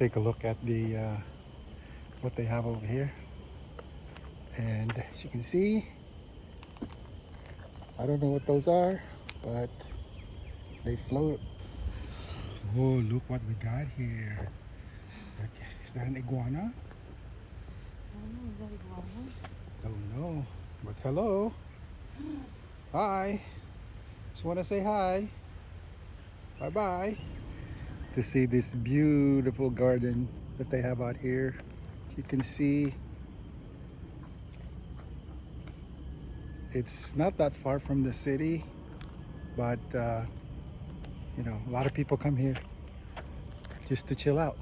take a look at the what they have over here. And as you can see, I don't know what those are, but they float. Oh, look what we got here. Is that an iguana? Don't know, but hello. Hi. Just want to say hi. Bye bye. To see this beautiful garden that they have out here. You can see it's not that far from the city, but you know, a lot of people come here just to chill out.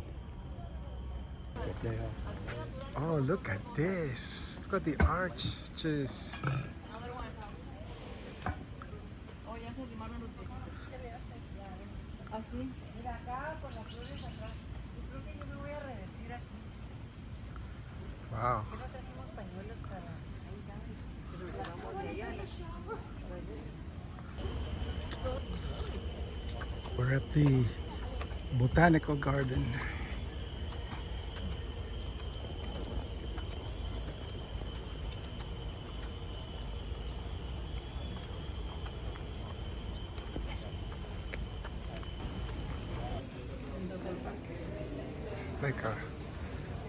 Oh, look at this. Look at the arches. Wow. We're at the Botanical Garden.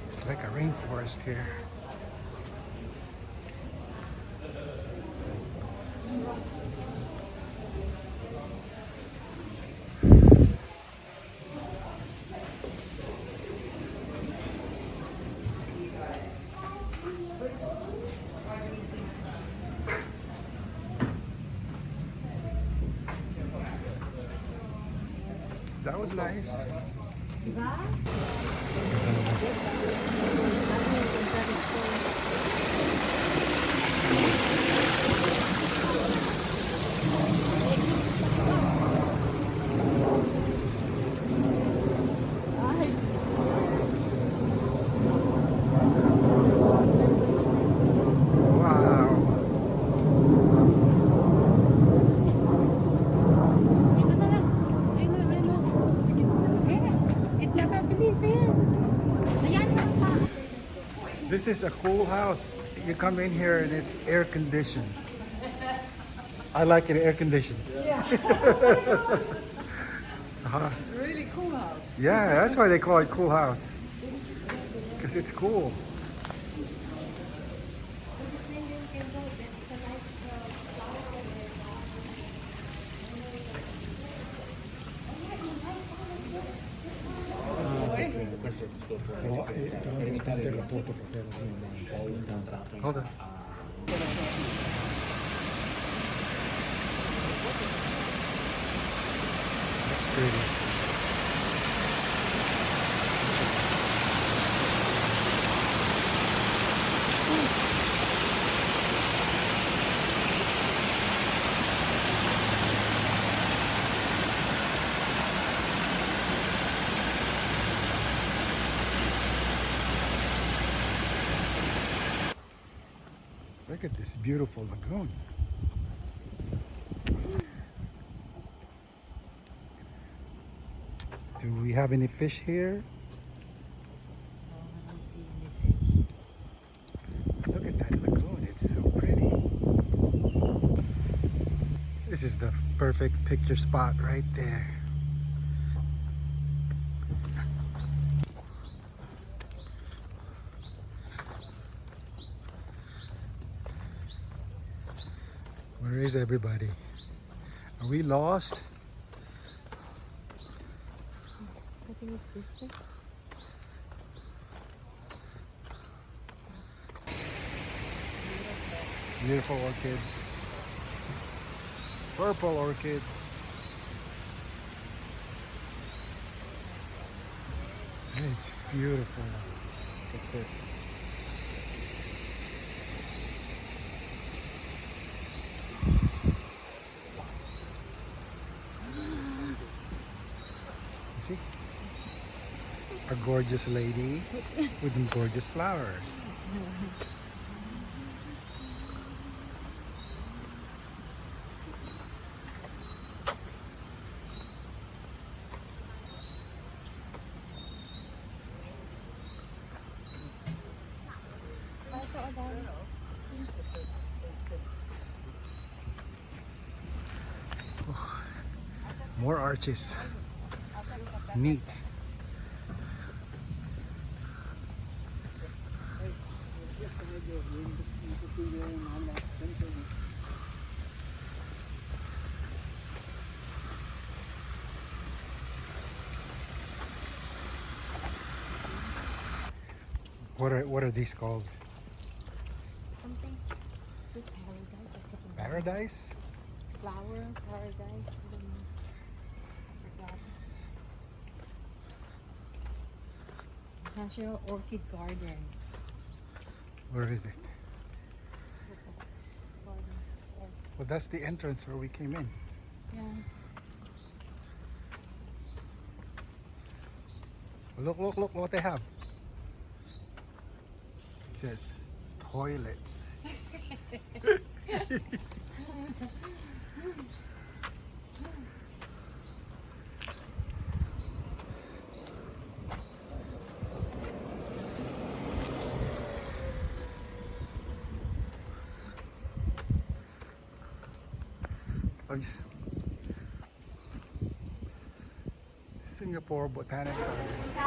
It's like a rainforest here. That was nice. This is a cool house. You come in here and it's air conditioned. I like it air conditioned. Yeah. Really cool house. Yeah, that's why they call it cool house. Because it's cool. Hold on. That's pretty. Look at this beautiful lagoon. Do we have any fish here? Look at that lagoon, it's so pretty. This is the perfect picture spot right there. Where is everybody? Are we lost? I think it's this way. Beautiful orchids. Purple orchids. It's beautiful. Look at this. You see? A gorgeous lady with gorgeous flowers. More arches. Neat. What are these called? Something. Is it paradise? I forgot. Paradise? Flower paradise. I don't know. I forgot. National Orchid Garden. Where is it? Garden. Well, that's the entrance where we came in. Yeah. Look what they have. It says toilets. Singapore Botanic Gardens.